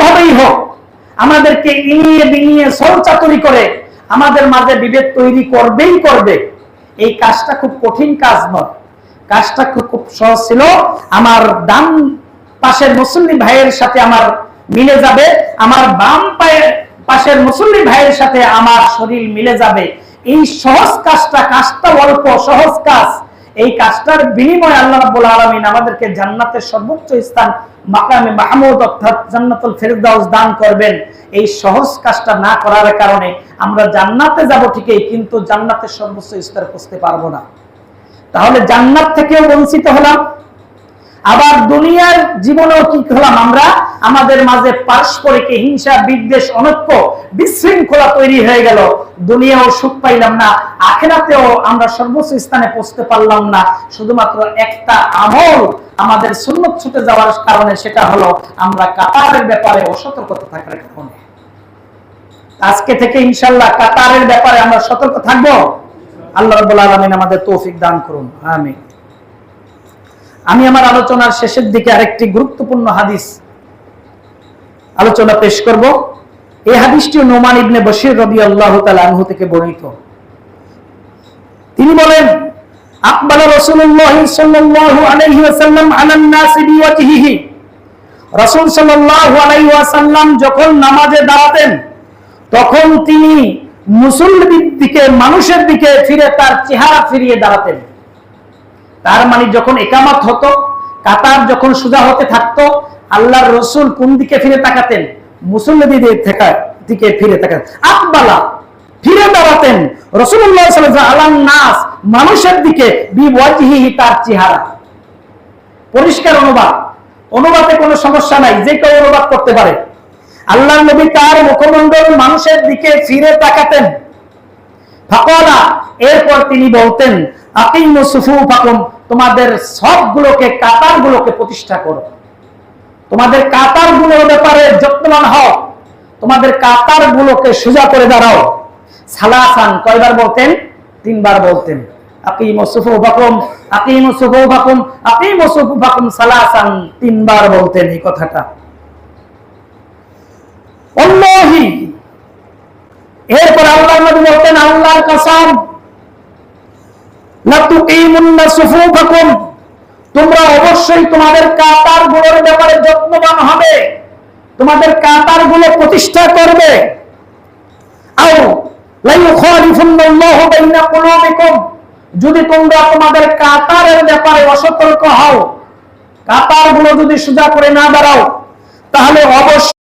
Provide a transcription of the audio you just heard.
ভাবেই হোক আমাদেরকে ইনিয়ে বিনিয়ে সরচাতুরি করে আমাদের মাঝে বিভেদ তৈরি করবেই করবে। এই কাজটা খুব কঠিন কাজ নয়, কাজটা খুব সহজ ছিল। আমার ডান পাশের মুসল্লি ভাইয়ের সাথে আমার মিলে যাবে, আমার বাম পাশের মুসল্লি ভাইয়ের সাথে আমার শরীর মিলে যাবে। এই সহজ কাজটা অল্প সহজ কাজ। এই কাজটার বিনিময়ে আল্লাহ রাব্বুল আলামিন আমাদেরকে জান্নাতের সর্বোচ্চ স্থান মাকামে মাহমুদ অর্থাৎ জান্নাতুল ফেরদাউস দান করবেন। এই সহজ কাজটা না করার কারণে আমরা জান্নাতে যাব ঠিকই, কিন্তু জান্নাতের সর্বোচ্চ স্তরে পৌঁছতে পারবো না। তাহলে জান্নাত থেকেও বঞ্চিত হলাম, আবার দুনিয়ার জীবনেও কি হলাম আমরা, আমাদের মাঝে পারস্পরিক হিংসা বিদ্বেষ অনৈক্য বিশৃঙ্খলা তৈরি হয়ে গেল। দুনিয়াও সুখ পাইলাম না, আখিরাতেও আমরা সর্বোচ্চ স্থানে পৌঁছতে পারলাম না, শুধুমাত্র একটা আমল আমাদের সুন্নত ছুটে যাওয়ার কারণে, সেটা হলো আমরা কাতারের ব্যাপারে অসতর্কতা থাকার কারণে। আজকে থেকে ইনশাআল্লাহ কাতারের ব্যাপারে আমরা সতর্ক থাকবো। আল্লাহ রাব্বুল আলামিন আমাদের তৌফিক দান করুন, আমিন। আমি আমার আলোচনার শেষের দিকে আরেকটি গুরুত্বপূর্ণ হাদিস আলোচনা পেশ করব। এই হাদিসটি নোমান ইবনে বশির রাদিয়াল্লাহু তাআলা আনহু থেকে বর্ণিত। তিনি বলেন, আকবালা রাসূলুল্লাহ সাল্লাল্লাহু আলাইহি ওয়াসাল্লাম আলান নাস বিওয়াজহিহি। রাসূল সাল্লাল্লাহু আলাইহি ওয়াসাল্লাম যখন নামাজে দাঁড়াতেন তখন তিনি মুসল্লিদের দিকে, মানুষের দিকে ফিরে তার চেহারা ফিরিয়ে দাঁড়াতেন। তার মানে যখন ইকামত হতো, কাতার যখন সোজা হতে থাকতো, আল্লাহর রাসূল কোন দিকে ফিরে তাকাতেন? মুসল্লিদের দিকে ফিরে তাকাতেন। আকবালা ফিরে দাঁড়াতেন রাসূলুল্লাহ সাল্লাল্লাহু আলাইহি ওয়াসাল্লাম আলান নাস, মানুষের দিকে, বিওয়াজহিহি তার চেহারা। পরিষ্কার অনুবাদে কোনো সমস্যা নাই, যে কেউ অনুবাদ করতে পারে। আল্লাহর নবী তার মুখমণ্ডল মানুষের দিকে ফিরে তাকাতেন। ফাকালা, এরপর তিনি বলতেন, আকিমু সুফুফাকুম, তোমাদের সবগুলোকে, কাতারগুলোকে প্রতিষ্ঠা করো, তোমাদের কাতারগুলোর ব্যাপারে যত্নবান হও, তোমাদের কাতারগুলোকে সোজা করে দাঁড়াও। সালাসান, কয়বার বলতেন? 3 বার বলতেন। আকিমু সুফুফাকুম, আকিমু সুফুফাকুম, আকিমু সুফুফাকুম সালাসান, 3 বার বলতেন এই কথাটা। আল্লাহি, এরপর আল্লাহর নবী বলতেন, আল্লাহর কসম, লা তুকিমুন্না সুফুফাকুম, তোমরা অবশ্যই তোমাদের কাতারগুলোর ব্যাপারে যত্নবান হবে, তোমাদের কাতারগুলো প্রতিষ্ঠা করবে। আও লা ইউখালিফুন্নাল্লাহু বাইনা কুলুবিকুম, যদি তোমরা তোমাদের কাতারের ব্যাপারে অসতর্ক হও, কাতারগুলো যদি সোজা করে না দাঁড়াও, তাহলে অবশ্যই